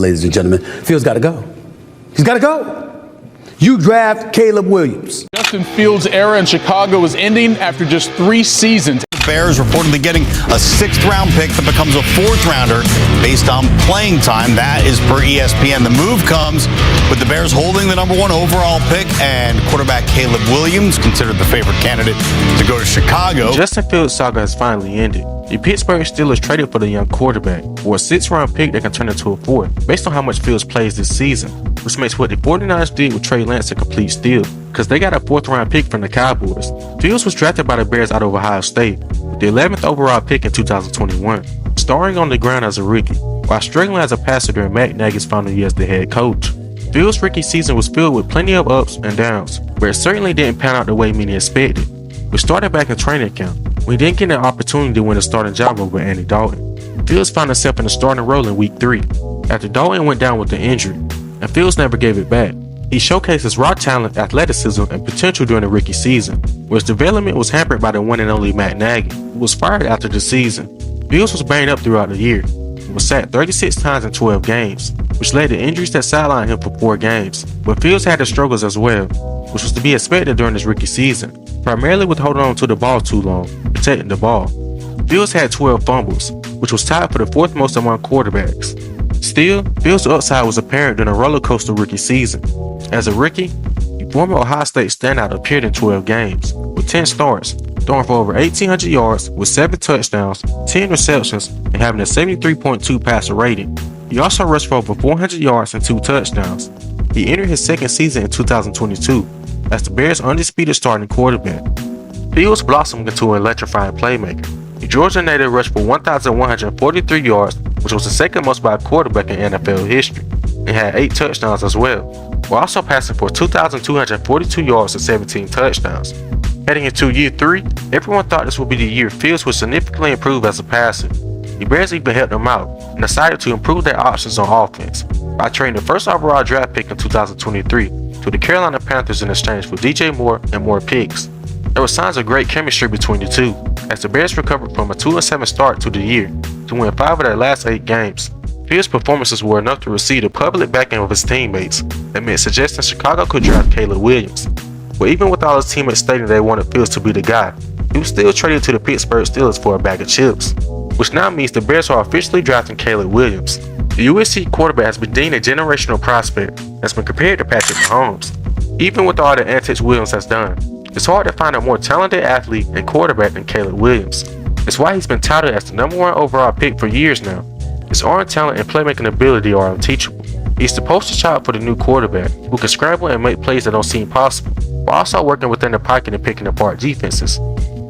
ladies and gentlemen. Fields got to go. He's got to go. You draft Caleb Williams. Justin Fields' era in Chicago is ending after just 3 seasons. Bears reportedly getting a 6th-round pick that becomes a 4th-rounder based on playing time. That is per ESPN. The move comes with the Bears holding the #1 overall pick and quarterback Caleb Williams, considered the favorite candidate to go to Chicago. Justin Fields' saga has finally ended. The Pittsburgh Steelers traded for the young quarterback for a 6th-round pick that can turn into a 4th based on how much Fields plays this season, which makes what the 49ers did with Trey Lance a complete steal, because they got a 4th-round pick from the Cowboys. Fields was drafted by the Bears out of Ohio State with the 11th overall pick in 2021, starring on the ground as a rookie, while struggling as a passer during Matt Nagy's final year as the head coach. Fields' rookie season was filled with plenty of ups and downs, where it certainly didn't pan out the way many expected. We started back in training camp. We didn't get an opportunity to win a starting job over Andy Dalton. Fields found himself in a starting role in week 3, after Dalton went down with an injury, and Fields never gave it back. He showcased his raw talent, athleticism, and potential during the rookie season, where his development was hampered by the one and only Matt Nagy, who was fired after the season. Fields was banged up throughout the year, and was sacked 36 times in 12 games, which led to injuries that sidelined him for 4 games. But Fields had his struggles as well, which was to be expected during his rookie season, primarily with holding on to the ball too long, protecting the ball. Fields had 12 fumbles, which was tied for the 4th most among quarterbacks. Still, Fields' upside was apparent during a roller coaster rookie season. As a rookie, the former Ohio State standout appeared in 12 games, with 10 starts, throwing for over 1,800 yards with 7 touchdowns, 10 receptions, and having a 73.2 passer rating. He also rushed for over 400 yards and 2 touchdowns. He entered his 2nd season in 2022 as the Bears' undisputed starting quarterback. Fields blossomed into an electrifying playmaker. The Georgia native rushed for 1,143 yards, which was the 2nd most by a quarterback in NFL history, and had 8 touchdowns as well, while also passing for 2,242 yards and 17 touchdowns. Heading into year 3, everyone thought this would be the year Fields would significantly improve as a passer. The Bears even helped him out and decided to improve their options on offense by trading the 1st overall draft pick in 2023 to the Carolina Panthers in exchange for DJ Moore and more picks. There were signs of great chemistry between the two, as the Bears recovered from a 2-7 start to the year to win 5 of their last 8 games. Fields' performances were enough to receive the public backing of his teammates that meant suggesting Chicago could draft Caleb Williams. But even with all his teammates stating they wanted Fields to be the guy, he was still traded to the Pittsburgh Steelers for a bag of chips, which now means the Bears are officially drafting Caleb Williams. The USC quarterback has been deemed a generational prospect and has been compared to Patrick Mahomes. Even with all the antics Williams has done, it's hard to find a more talented athlete and quarterback than Caleb Williams. It's why he's been touted as the #1 overall pick for years now. His arm talent and playmaking ability are unteachable. He's the poster child for the new quarterback, who can scramble and make plays that don't seem possible, while also working within the pocket and picking apart defenses.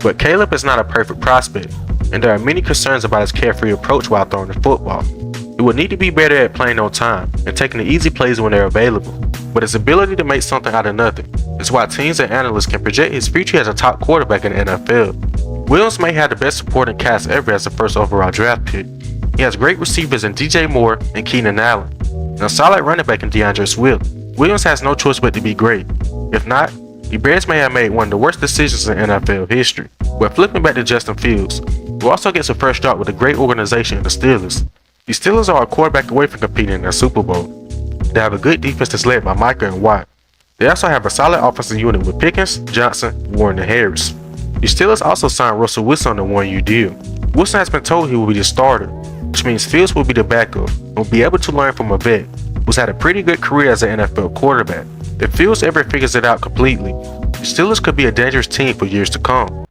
But Caleb is not a perfect prospect, and there are many concerns about his carefree approach while throwing the football. He would need to be better at playing on time and taking the easy plays when they're available, but his ability to make something out of nothing is why teams and analysts can project his future as a top quarterback in the NFL. Williams may have the best supporting cast ever as the 1st overall draft pick. He has great receivers in DJ Moore and Keenan Allen, and a solid running back in DeAndre Swift. Williams has no choice but to be great. If not, the Bears may have made one of the worst decisions in NFL history. But flipping back to Justin Fields, who also gets a fresh start with a great organization in the Steelers. The Steelers are a quarterback away from competing in the Super Bowl. They have a good defense that's led by Micah and Watt. They also have a solid offensive unit with Pickens, Johnson, Warren, and Harris. The Steelers also signed Russell Wilson on a 1-year deal. Wilson has been told he will be the starter, which means Fields will be the backup and will be able to learn from a vet who's had a pretty good career as an NFL quarterback. If Fields ever figures it out completely, the Steelers could be a dangerous team for years to come.